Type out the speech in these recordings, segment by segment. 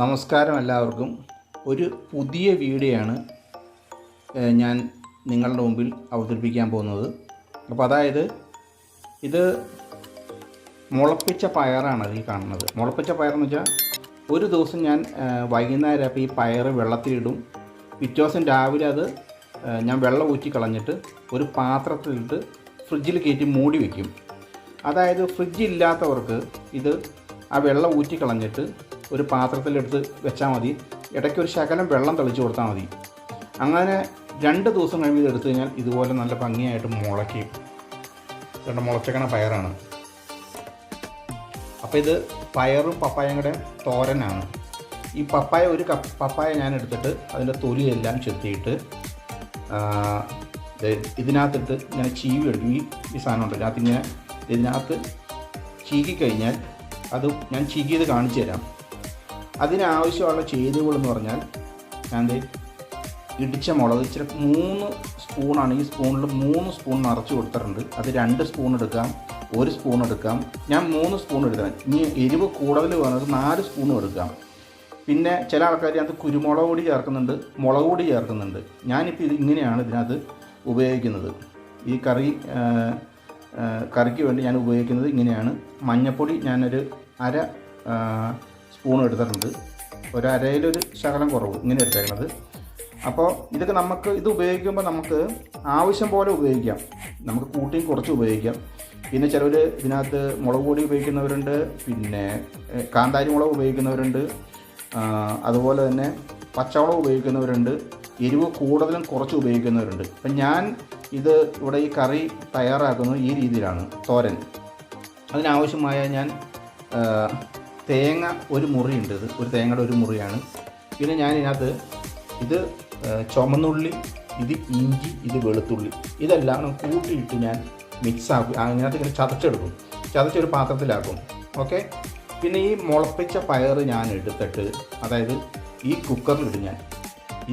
നമസ്കാരം എല്ലാവർക്കും. ഒരു പുതിയ വീഡിയോയാണ് ഞാൻ നിങ്ങളുടെ മുമ്പിൽ അവതരിപ്പിക്കാൻ പോകുന്നത്. അപ്പോൾ അതായത് ഇത് മുളപ്പിച്ച പയറാണ് ഈ കാണുന്നത്. മുളപ്പിച്ച പയറെന്ന് വെച്ചാൽ ഒരു ദിവസം ഞാൻ വൈകുന്നേരം അപ്പോൾ ഈ പയർ വെള്ളത്തിലിടും. പിറ്റേ ദിവസം രാവിലെ അത് ഞാൻ വെള്ളം ഊറ്റി കളഞ്ഞിട്ട് ഒരു പാത്രത്തിലിട്ട് ഫ്രിഡ്ജിൽ കയറ്റി മൂടി വയ്ക്കും. അതായത് ഫ്രിഡ്ജ് ഇല്ലാത്തവർക്ക് ഇത് ആ വെള്ളം ഊറ്റി കളഞ്ഞിട്ട് ഒരു പാത്രത്തിലെടുത്ത് വെച്ചാൽ മതി. ഇടയ്ക്ക് ഒരു ശകലം വെള്ളം തെളിച്ച് കൊടുത്താൽ മതി. അങ്ങനെ 2 ദിവസം കഴിയുമ്പോൾ ഇത് എടുത്തു കഴിഞ്ഞാൽ ഇതുപോലെ നല്ല ഭംഗിയായിട്ട് മുളയ്ക്കും. രണ്ട് മുളച്ചക്കണ പയറാണ്. അപ്പോൾ ഇത് പയറും പപ്പായയും കൂടെ തോരനാണ്. ഈ പപ്പായ ഒരു പപ്പായ ഞാൻ എടുത്തിട്ട് അതിൻ്റെ തൊലിയെല്ലാം ചെത്തിയിട്ട് ഇതിനകത്തിട്ട് ഇങ്ങനെ ചീവി എടുക്കും. ഈ സാധനം ഉണ്ട് അതിങ്ങനെ ഇതിനകത്ത് ചീകിക്കഴിഞ്ഞാൽ അത് ഞാൻ ചീകിയത് കാണിച്ചു തരാം. അതിനാവശ്യമുള്ള ചേരുവകളെന്ന് പറഞ്ഞാൽ ഞാൻ ഇടിച്ച മുളക് ഇച്ചിരി 3 സ്പൂണാണ്. ഈ സ്പൂണിൽ 3 സ്പൂൺ നിറച്ച് കൊടുത്തിട്ടുണ്ട്. അത് 2 സ്പൂൺ എടുക്കാം, 1 സ്പൂൺ എടുക്കാം. ഞാൻ 3 സ്പൂൺ എടുക്കാം. ഇനി എരിവ് കൂടുതൽ വേണമെങ്കിൽ 4 സ്പൂണും എടുക്കാം. പിന്നെ ചില ആൾക്കാർ അത് കുരുമുളക് പൊടി ചേർക്കുന്നുണ്ട്, മുളക് പൊടി ചേർക്കുന്നുണ്ട്. ഞാനിപ്പോൾ ഇത് ഇങ്ങനെയാണ് ഇതിനകത്ത് ഉപയോഗിക്കുന്നത്. ഈ കറിക്ക് വേണ്ടി ഞാൻ ഉപയോഗിക്കുന്നത് ഇങ്ങനെയാണ്. മഞ്ഞൾപ്പൊടി ഞാനൊരു 1/2 സ്പൂൺ എടുത്തിട്ടുണ്ട്. ഒരു അരയിലൊരു ശകലം കുറവ് ഇങ്ങനെ എടുത്തേക്കുന്നത്. അപ്പോൾ ഇതൊക്കെ ഇത് ഉപയോഗിക്കുമ്പോൾ നമുക്ക് ആവശ്യം പോലെ ഉപയോഗിക്കാം. നമുക്ക് കൂട്ടിയും കുറച്ച് ഉപയോഗിക്കാം. പിന്നെ ചിലവർ ഇതിനകത്ത് മുളക് പൊടി ഉപയോഗിക്കുന്നവരുണ്ട്, പിന്നെ കാന്താരി മുളക് ഉപയോഗിക്കുന്നവരുണ്ട്, അതുപോലെ തന്നെ പച്ചമുളക് ഉപയോഗിക്കുന്നവരുണ്ട്, എരിവ് കൂടുതലും കുറച്ച് ഉപയോഗിക്കുന്നവരുണ്ട്. അപ്പം ഞാൻ ഇത് ഇവിടെ ഈ കറി തയ്യാറാക്കുന്നത് ഈ രീതിയിലാണ്. തോരൻ അതിനാവശ്യമായ ഞാൻ തേങ്ങ ഒരു മുറിയുണ്ട്. ഒരു തേങ്ങയുടെ ഒരു മുറിയാണ്. പിന്നെ ഞാൻ ഇതിനകത്ത് ഇത് ചുമന്നുള്ളി, ഇത് ഇഞ്ചി, ഇത് വെളുത്തുള്ളി, ഇതെല്ലാം കൂട്ടിയിട്ട് ഞാൻ മിക്സാക്കും. അതിനകത്ത് ഇങ്ങനെ ചതച്ചെടുക്കും. ചതച്ചൊരു പാത്രത്തിലാക്കും. ഓക്കെ. പിന്നെ ഈ മുളപ്പിച്ച പയർ ഞാൻ എടുത്തിട്ട്, അതായത് ഈ കുക്കറിലിട്ട്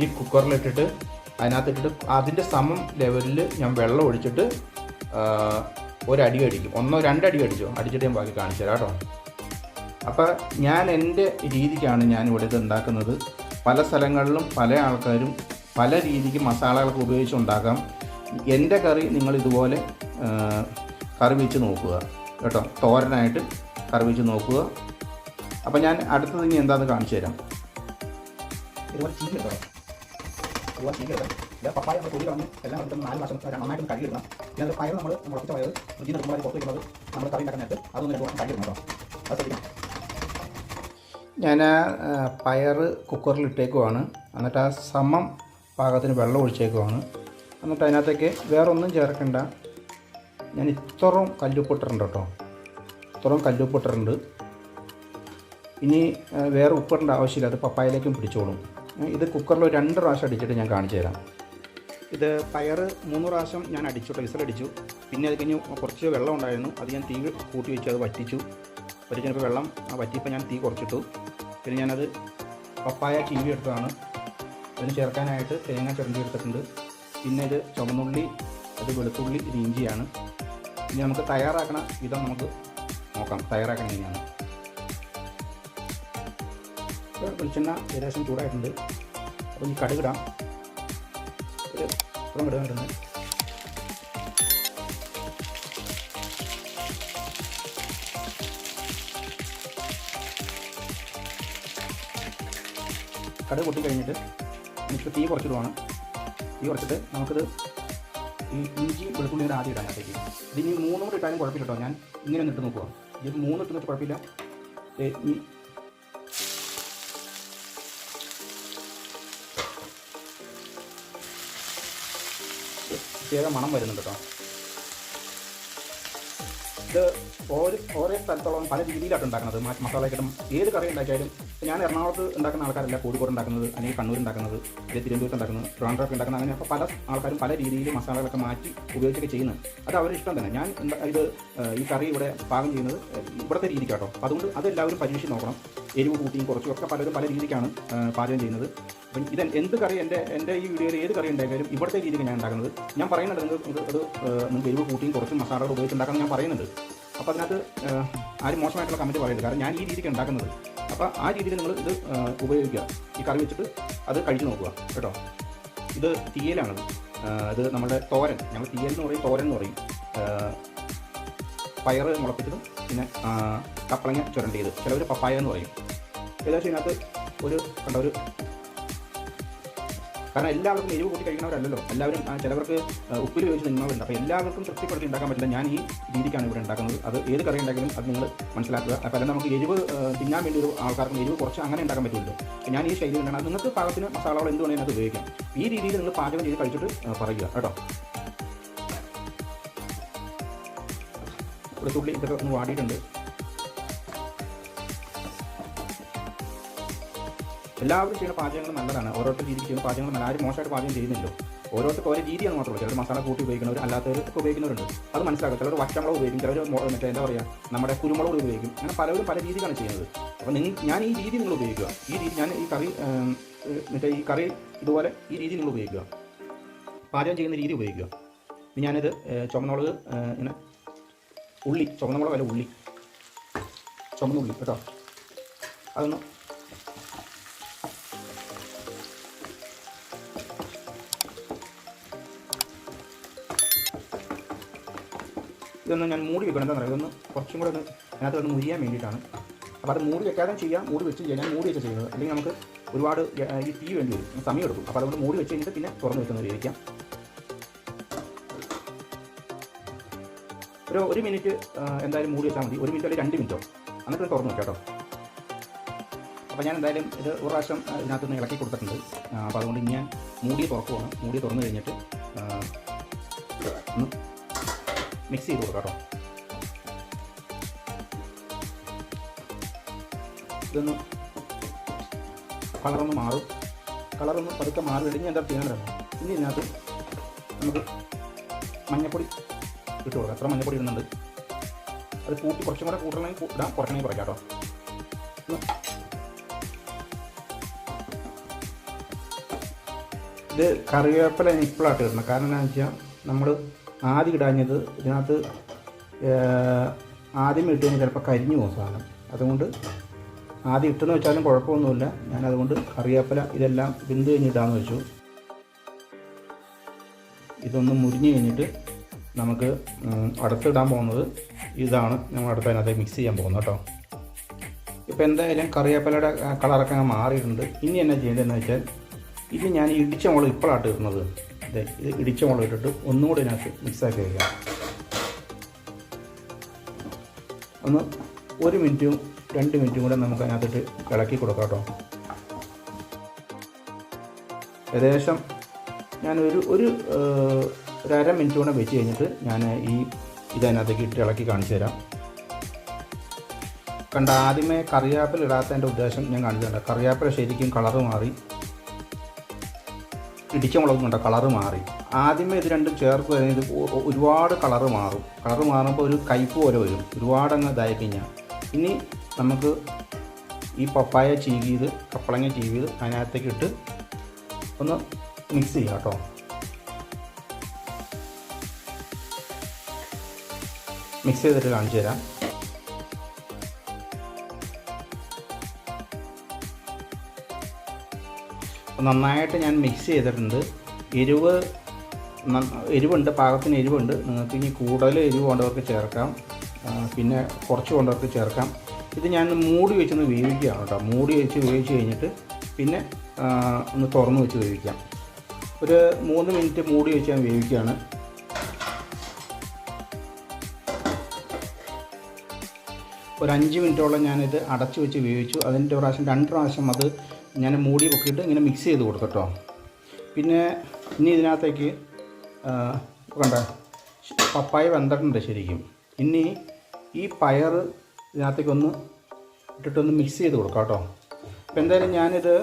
ഈ കുക്കറിലിട്ടിട്ട് അതിനകത്തിട്ടിട്ട് അതിൻ്റെ സമം ലെവലിൽ ഞാൻ വെള്ളം ഒഴിച്ചിട്ട് ഒരടി അടിക്കും. 1-2 അടി അടിച്ചിട്ട് ഞാൻ ബാക്കി കാണിച്ചു തരാം കേട്ടോ. അപ്പോൾ ഞാൻ എൻ്റെ രീതിക്കാണ് ഞാനിവിടെ ഇത് ഉണ്ടാക്കുന്നത്. പല സ്ഥലങ്ങളിലും പല ആൾക്കാരും പല രീതിക്ക് മസാലകളൊക്കെ ഉപയോഗിച്ചുണ്ടാക്കാം. എൻ്റെ കറി നിങ്ങൾ ഇതുപോലെ കറി വെച്ച് നോക്കുക കേട്ടോ. തോരനായിട്ട് കറി വെച്ച് നോക്കുക. അപ്പോൾ ഞാൻ അടുത്തത് ഇനി എന്താണെന്ന് കാണിച്ചു തരാം. ഇതുപോലെ ചീനി എടുക്കണം. പപ്പായ നമ്മൾ തൊലി കളഞ്ഞ് എല്ലാം എടുക്കുന്ന 4 പ്രാവശ്യം നന്നായിട്ട് കഴുകിയിടണം. പിന്നെ അത് പയർ നമ്മൾ മുളപ്പിച്ച പയർ ഫ്രിഡ്ജിൽ നിന്ന് പുറത്ത് വയ്ക്കുന്നത് നമ്മൾ കറി ഉണ്ടാക്കാൻ നേരത്ത് അതൊന്ന് 2 പ്രാവശ്യം കഴുകിയിടണം കേട്ടോ. അത് ശ്രദ്ധിക്കണം. ഞാൻ പയർ കുക്കറിൽ ഇട്ടേക്കുവാണ്. എന്നിട്ട് ആ സമം പാകത്തിന് വെള്ളം ഒഴിച്ചേക്കുവാണ്. എന്നിട്ട് അതിനകത്തേക്ക് വേറെ ഒന്നും ചേർക്കണ്ട. ഞാൻ ഇത്രയും കല്ലുപ്പിട്ടിട്ടുണ്ട് കേട്ടോ. ഇത്രയും കല്ലുപ്പിട്ടിട്ടുണ്ട്. ഇനി വേറെ ഉപ്പിടേണ്ട ആവശ്യമില്ല. അത് പപ്പായയിലേക്കും പിടിച്ചോളും. ഇത് കുക്കറിൽ 2 പ്രാവശ്യം അടിച്ചിട്ട് ഞാൻ കാണിച്ചു തരാം. ഇത് പയർ 3 പ്രാവശ്യം ഞാൻ അടിച്ചു, വിസിലടിച്ചു. പിന്നെ അത് കഴിഞ്ഞ് കുറച്ച് വെള്ളം ഉണ്ടായിരുന്നു. അത് ഞാൻ തീ കൂട്ടി വെച്ച് അത് വറ്റിച്ചു. വറ്റിച്ചപ്പോൾ വെള്ളം വറ്റിയപ്പോൾ ഞാൻ തീ കുറച്ചിട്ടു. പിന്നെ ഞാനത് പപ്പായ ചീവി എടുത്തതാണ്. അതിന് ചേർക്കാനായിട്ട് തേങ്ങ ചിരണ്ടി എടുത്തിട്ടുണ്ട്. പിന്നെ ഇത് ചുവന്നുള്ളി, ഇത് വെളുത്തുള്ളി, ഇത് ഇഞ്ചിയാണ്. ഇനി നമുക്ക് തയ്യാറാക്കണ വിധം നമുക്ക് നോക്കാം. തയ്യാറാക്കണ എങ്ങനെയാണ്. വെളിച്ചെണ്ണ ഏകദേശം ചൂടായിട്ടുണ്ട്. അപ്പോൾ ഈ കടുകിടാം. ഒരു ഇത്രയും ഇടുന്നുണ്ട്. കടുക് പൊട്ടി കഴിഞ്ഞിട്ട് എനിക്ക് തീ കുറച്ചിടുവാണ്. തീ കുറച്ചിട്ട് നമുക്കിത് ഈ ഇഞ്ചി വെളുത്തുള്ളിയുടെ ആദ്യം ഇടാൻ അകത്തേക്ക്. ഇതിന് 3 കൂടെ ഇട്ടാലും കുഴപ്പമില്ല കേട്ടോ. ഞാൻ ഇങ്ങനെ ഒന്ന് ഇട്ട് നോക്കുക. ഇത് 3 ഇട്ട് വെച്ച് കുഴപ്പമില്ല. ഈ പ്രത്യേക മണം വരുന്നുണ്ട് കേട്ടോ. ഇത് ഓരോ സ്ഥലത്തോളം പല രീതിയിലാണ് ഉണ്ടാക്കുന്നത്. മസാലയ്ക്കിടും ഏത് കറി ഉണ്ടാക്കിയാലും ഞാൻ എറണാകുളത്ത് ഉണ്ടാക്കുന്ന ആൾക്കാരല്ല കോഴിക്കോട് ഉണ്ടാക്കുന്നത്, അല്ലെങ്കിൽ കണ്ണൂർ ഉണ്ടാക്കുന്നത്, അല്ലെങ്കിൽ തിരുവനന്തപുരത്ത് ഉണ്ടാക്കുന്നത്, ട്രിവാൻഡ്രമൊക്കെ ഉണ്ടാക്കുന്നത്. അങ്ങനെ അപ്പോൾ പല ആൾക്കാരും പല രീതിയിൽ മസാലകളൊക്കെ മാറ്റി ഉപയോഗിച്ചൊക്കെ ചെയ്യുന്നത്. അത് അവരുടെ ഇഷ്ടം തന്നെ. ഞാൻ ഇത് ഈ കറി ഇവിടെ പാകം ചെയ്യുന്നത് ഇവിടുത്തെ രീതിക്കാട്ടോ. അതുകൊണ്ട് അതെല്ലാവരും പരീക്ഷിച്ച് നോക്കണം. എരിവ് കൂട്ടിയും കുറച്ചുമൊക്കെ പലരും പല രീതിക്കാണ് പാചകം ചെയ്യുന്നത്. അപ്പം ഇത് എന്ത് കറി എൻ്റെ ഈ വീഡിയോയിൽ ഏത് കറി ഉണ്ടാക്കിയാലും ഇവിടുത്തെ രീതിക്ക് ഞാൻ ഉണ്ടാക്കുന്നത്. ഞാൻ പറയുന്നുണ്ട് നിങ്ങൾക്ക് എരിവ് കൂട്ടിയും കുറച്ചും മസാലകൾ ഉപയോഗിച്ച് ഉണ്ടാക്കണം ഞാൻ പറയുന്നുണ്ട്. അപ്പോൾ അതിനകത്ത് ആരും മോശമായിട്ടുള്ള കമൻറ്റ് പറയരുത്. കാരണം ഞാൻ ഈ രീതിക്ക് ഉണ്ടാക്കുന്നത്. അപ്പോൾ ആ രീതിയിൽ നിങ്ങൾ ഇത് ഉപയോഗിക്കുക. ഈ കറി വെച്ചിട്ട് അത് കഴിച്ച് നോക്കുക കേട്ടോ. ഇത് തീയലാണത്. ഇത് നമ്മുടെ തോരൻ, ഞങ്ങൾ തീയൽ എന്ന് പറയും, തോരൻ എന്ന് പറയും. പയർ മുളപ്പിച്ചതും പിന്നെ കപ്പളങ്ങ ചുരണ്ടിയത്, ചിലവർ പപ്പായ എന്ന് പറയും. ഏകദേശം ഇതിനകത്ത് ഒരു കാരണം എല്ലാവർക്കും എരിവ് കൂട്ടി കഴിക്കുന്നവരല്ലല്ലോ, എല്ലാവരും ചിലവർക്ക് ഉപ്പിൽ ഉപയോഗിച്ച് നിന്നവരുണ്ട്. അപ്പോൾ എല്ലാവർക്കും തൃപ്തിപ്പെടുത്തി ഉണ്ടാക്കാൻ പറ്റില്ല. ഞാൻ ഈ രീതിക്കാണ് ഇവിടെ ഉണ്ടാക്കുന്നത്. അത് ഏത് കറി ഉണ്ടാക്കിയാലും അത് നിങ്ങൾ മനസ്സിലാക്കുക. അപ്പോൾ അല്ല നമുക്ക് എരിവ് തിന്നാൻ വേണ്ടി ഒരു ആൾക്കാർക്ക് എരിവ് കുറച്ച് അങ്ങനെ ഉണ്ടാക്കാൻ പറ്റുമല്ലോ. ഞാൻ ഈ ശൈലിയിലാണ്. അത് നിങ്ങൾക്ക് പാകത്തിന് മസാലകൾ എന്ത് വേണമെങ്കിൽ അത് ഉപയോഗിക്കാം. ഈ രീതിയിൽ നിങ്ങൾ പാചകം ചെയ്ത് കഴിച്ചിട്ട് പറയുക കേട്ടോ. വെളുത്തുള്ളി ഇതൊക്കെ ഒന്ന് വാടിയിട്ടുണ്ട്. എല്ലാവരും ചെയ്യുന്ന പാചകങ്ങൾ നല്ലതാണ്. ഓരോരുത്തർ രീതിക്ക് ചെയ്യുന്ന പാചകങ്ങൾ നല്ല, ആരും മോശമായിട്ട് പാചകം ചെയ്യുന്നില്ലോ. ഓരോരുത്തർക്ക് ഓരോ രീതിയാണ് മാത്രമേ. ചിലർ മസാല കൂട്ടി ഉപയോഗിക്കുന്നവർ, അല്ലാത്തവരൊക്കെ ഉപയോഗിക്കുന്നവരുണ്ട്. അത് മനസ്സിലാക്കുക. ചിലർ വറ്റമുളക് ഉപയോഗിക്കും, ചിലർ മറ്റേ എന്താ പറയുക നമ്മുടെ കുരുമുളക് ഉപയോഗിക്കും. അങ്ങനെ പലരും പല രീതിക്കാണ് ചെയ്യുന്നത്. അപ്പോൾ ഞാൻ ഈ രീതി നിങ്ങൾ ഉപയോഗിക്കുക. ഈ രീതി ഞാൻ ഈ കറി ഇതുപോലെ ഈ രീതി നിങ്ങൾ ഉപയോഗിക്കുക. പാചകം ചെയ്യുന്ന രീതി ഉപയോഗിക്കുക. ഇനി ഞാനിത് ചുമന്നുമുളക് ഇങ്ങനെ ഉള്ളി, ചുമന്നുമുളക് അല്ല ഉള്ളി, ചുമന്നുള്ളി കേട്ടോ, അതൊന്ന് ഇതൊന്ന് ഞാൻ മൂടി വെക്കണം. എന്താണെന്ന് പറയുക, ഇതൊന്ന് കുറച്ചും കൂടെ അതിനകത്ത് ഒന്ന് മുരിയാൻ വേണ്ടിയിട്ടാണ്. അപ്പോൾ അത് മൂടി വെക്കാതെ ചെയ്യാം, മൂടി വെച്ച് ചെയ്യാം. ഞാൻ മൂടി വെച്ച് ചെയ്യുന്നത്, അല്ലെങ്കിൽ നമുക്ക് ഒരുപാട് ഈ തീ വേണ്ടി വരും, സമയം എടുക്കും. അപ്പോൾ അതുകൊണ്ട് മൂടി വെച്ച് കഴിഞ്ഞിട്ട് പിന്നെ തുറന്ന് വെക്കുന്നത് ഉപയോഗിക്കാം. ഒരു മിനിറ്റ് എന്തായാലും മൂടി വെച്ചാൽ മതി. 1 മിനിറ്റോ അല്ലെങ്കിൽ 2 മിനിറ്റോ, എന്നിട്ട് തുറന്ന് വെക്കാം കേട്ടോ. അപ്പോൾ ഞാൻ എന്തായാലും ഇത് ഒരു പ്രാവശ്യം ഇതിനകത്തൊന്ന് ഇളക്കി കൊടുത്തിട്ടുണ്ട്. അപ്പോൾ അതുകൊണ്ട് ഇനി ഞാൻ മൂടി തുറക്കുവാണ്. മൂടി തുറന്ന് കഴിഞ്ഞിട്ട് ഒന്ന് മിക്സ് ചെയ്ത് കൊടുക്കാം കേട്ടോ. ഇതൊന്ന് കളറൊന്ന് മാറും. കളറൊന്ന് പതുക്കെ മാറി കഴിഞ്ഞ് എന്താ ചെയ്യാൻ ഇനി ഇതിനകത്ത് നമുക്ക് മഞ്ഞപ്പൊടി ഇട്ട് കൊടുക്കാം. എത്ര മഞ്ഞപ്പൊടി ഇടുന്നുണ്ട് അത് കുറച്ചും കൂടെ കൂട്ടണമെങ്കിൽ ഇടാം, കുറയ്ക്കണമെങ്കിൽ കുറയ്ക്കാം കേട്ടോ. ഇത് കറിവേപ്പില ഇപ്പോഴായിട്ട് ഇടണം. കാരണം എന്താണെന്ന് വെച്ചാൽ നമ്മൾ ആദ്യം ഇടാഞ്ഞത് ഇതിനകത്ത് ആദ്യം ഇട്ട് കഴിഞ്ഞാൽ ചിലപ്പോൾ കരിഞ്ഞു പോകും സാധനം. അതുകൊണ്ട് ആദ്യം ഇട്ടെന്ന് വെച്ചാലും കുഴപ്പമൊന്നുമില്ല. ഞാനതുകൊണ്ട് കറിവേപ്പില ഇതെല്ലാം വെന്ത് കഴിഞ്ഞിട്ടാന്ന് വെച്ചു. ഇതൊന്ന് മുരിഞ്ഞ് കഴിഞ്ഞിട്ട് നമുക്ക് അടുത്തിടാൻ പോകുന്നത് ഇതാണ്. നമ്മൾ അടുത്തതിനകത്ത് മിക്സ് ചെയ്യാൻ പോകുന്നത് കേട്ടോ. ഇപ്പോൾ എന്തായാലും കറിവേപ്പിലയുടെ കളറൊക്കെ മാറിയിട്ടുണ്ട്. ഇനി എന്നാ ചെയ്യേണ്ടതെന്ന് വെച്ചാൽ, ഇത് ഞാൻ ഇടിച്ച മുളക് ഇപ്പോഴാണ് ഇടുന്നത്. ഇത് ഇടിച്ച മുളക് ഇട്ടിട്ട് ഒന്നും കൂടി ഇതിനകത്ത് മിക്സാക്കി വയ്ക്കാം. ഒന്ന് 1 മിനിറ്റും 2 മിനിറ്റും കൂടെ നമുക്ക് അതിനകത്തിട്ട് ഇളക്കി കൊടുക്കാം കേട്ടോ. ഏകദേശം ഞാൻ ഒരു 1/2 മിനിറ്റ് കൂടെ വെച്ച് കഴിഞ്ഞിട്ട് ഞാൻ ഇതിനകത്തേക്ക് ഇട്ട് ഇളക്കി കാണിച്ചു തരാം. കണ്ട, ആദ്യമേ കറിവേപ്പില ഇടാത്തതിൻ്റെ ഉദ്ദേശം ഞാൻ കാണിച്ചു തരാം. കറിവേപ്പില ശരിക്കും കളറ് മാറി, ഇടിച്ച മുളകും കണ്ട കളറ് മാറി. ആദ്യമേ ഇത് രണ്ടും ചേർത്ത് കഴിഞ്ഞാൽ ഇത് ഒരുപാട് കളറ് മാറും. കളറ് മാറുമ്പോൾ ഒരു കയ്പ്പ് പോലെ വരും, ഒരുപാടങ്ങ് ഇതായി കഴിഞ്ഞാൽ. ഇനി നമുക്ക് ഈ പപ്പായ ചീകിയത്, കപ്പളങ്ങ ചീകിയത് അതിനകത്തേക്ക് ഇട്ട് ഒന്ന് മിക്സ് ചെയ്യാം കേട്ടോ. മിക്സ് ചെയ്തിട്ട് കാണിച്ചു തരാം. നന്നായിട്ട് ഞാൻ മിക്സ് ചെയ്തിട്ടുണ്ട്. എരിവുണ്ട്, പാകത്തിന് എരിവുണ്ട്. നിങ്ങൾക്ക് ഇനി കൂടുതൽ എരിവ് വേണ്ടവർക്ക് ചേർക്കാം, പിന്നെ കുറച്ച് വേണ്ടവർക്ക് ചേർക്കാം. ഇത് ഞാൻ മൂടി വെച്ചൊന്ന് വേവിക്കുകയാണ് കേട്ടോ. മൂടി വെച്ച് വേവിച്ച് കഴിഞ്ഞിട്ട് പിന്നെ ഒന്ന് തുറന്ന് വെച്ച് വേവിക്കാം. ഒരു 3 മിനിറ്റ് മൂടി വെച്ച് ഞാൻ വേവിക്കുകയാണ്. ഒരു 5 മിനിറ്റോളം ഞാനിത് അടച്ചു വെച്ച് വേവിച്ചു. അതിൻ്റെ 2 പ്രാവശ്യം അത് ഞാൻ മൂടി പൊക്കിയിട്ട് ഇങ്ങനെ മിക്സ് ചെയ്ത് കൊടുക്കട്ടോ. പിന്നെ ഇനി ഇതിനകത്തേക്ക് കണ്ട പപ്പായ വെന്തിട്ടുണ്ട് ശരിക്കും. ഇനി ഈ പയർ ഇതിനകത്തേക്കൊന്ന് ഇട്ടിട്ടൊന്ന് മിക്സ് ചെയ്ത് കൊടുക്കാം കേട്ടോ. അപ്പോൾ എന്തായാലും ഞാനിത്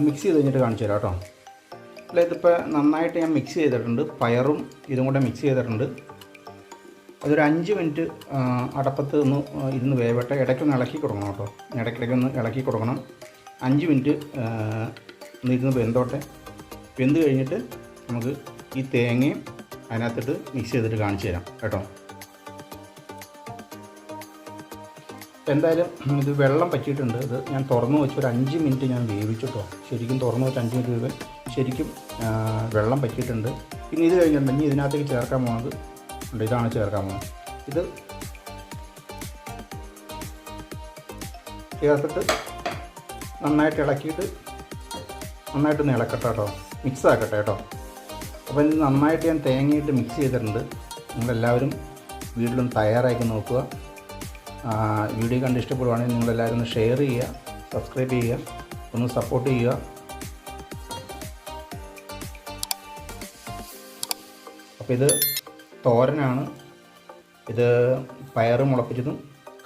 മിക്സ് ചെയ്ത് കഴിഞ്ഞിട്ട് കാണിച്ചു തരാം കേട്ടോ. അല്ല, ഇതിപ്പോൾ നന്നായിട്ട് ഞാൻ മിക്സ് ചെയ്തിട്ടുണ്ട്. പയറും ഇതും കൂടെ മിക്സ് ചെയ്തിട്ടുണ്ട്. അതൊരു 5 മിനിറ്റ് അടപ്പത്ത് ഇരുന്ന് വേവട്ടെ. ഇടയ്ക്കൊന്ന് ഇളക്കി കൊടുക്കണം കേട്ടോ. ഇടയ്ക്കിടയ്ക്കൊന്ന് ഇളക്കി കൊടുക്കണം. 5 മിനിറ്റ് ഇരുന്ന് വെന്തോട്ടെ. വെന്ത് കഴിഞ്ഞിട്ട് നമുക്ക് ഈ തേങ്ങയും അതിനകത്തിട്ട് മിക്സ് ചെയ്തിട്ട് കാണിച്ചു തരാം കേട്ടോ. എന്തായാലും ഇത് വെള്ളം പറ്റിയിട്ടുണ്ട്. ഇത് ഞാൻ തുറന്നു വെച്ച് ഒരു 5 മിനിറ്റ് ഞാൻ വേവിച്ചിട്ടോ. ശരിക്കും തുറന്നു വെച്ച് 5 മിനിറ്റ് വേവാൻ ശരിക്കും വെള്ളം പറ്റിയിട്ടുണ്ട്. പിന്നെ ഇത് കഴിഞ്ഞിട്ടുണ്ടെങ്കിൽ ഇതിനകത്തേക്ക് ചേർക്കാൻ പോകുന്നത് ഉണ്ട്. ഇതാണ് ചേർക്കാൻ പോകുന്നത്. ഇത് ചേർത്തിട്ട് നന്നായിട്ട് ഇളക്കിയിട്ട് നന്നായിട്ടൊന്ന് ഇളക്കട്ടെ കേട്ടോ, മിക്സ് ആക്കട്ടെ കേട്ടോ. അപ്പോൾ ഇത് നന്നായിട്ട് ഞാൻ തേങ്ങയിട്ട് മിക്സ് ചെയ്തിട്ടുണ്ട്. നിങ്ങളെല്ലാവരും വീട്ടിലൊന്ന് തയ്യാറാക്കി നോക്കുക. വീഡിയോ കണ്ട് ഇഷ്ടപ്പെടുവാണെങ്കിൽ നിങ്ങളെല്ലാവരും ഒന്ന് ഷെയർ ചെയ്യുക, സബ്സ്ക്രൈബ് ചെയ്യുക, ഒന്ന് സപ്പോർട്ട് ചെയ്യുക. അപ്പോൾ ഇത് തോരനാണ്. ഇത് പയറ് മുളപ്പിച്ചതും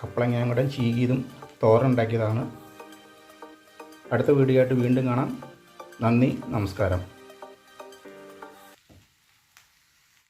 കപ്പളങ്ങയും കൂടെ ചീകിയതും തോരൻ ഉണ്ടാക്കിയതാണ്. അടുത്ത വീഡിയോ ആയിട്ട് വീണ്ടും കാണാം. നന്ദി, നമസ്കാരം.